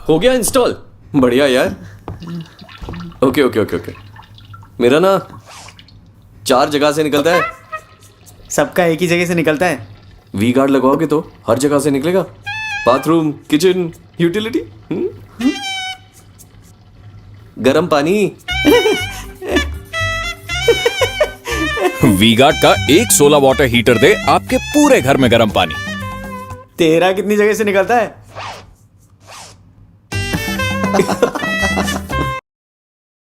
हो गया इंस्टॉल? बढ़िया यार। Okay okay okay okay. मेरा ना 4 जगह से निकलता है। सबका एक ही जगह से निकलता है। वी गार्ड लगवाओगे तो हर जगह से निकलेगा। बाथरूम, किचन, यूटिलिटी, गरम पानी। वी-गार्ड का एक 16 वाटर हीटर दे आपके पूरे घर में गर्म पानी। तेरा कितनी जगह से निकलता है?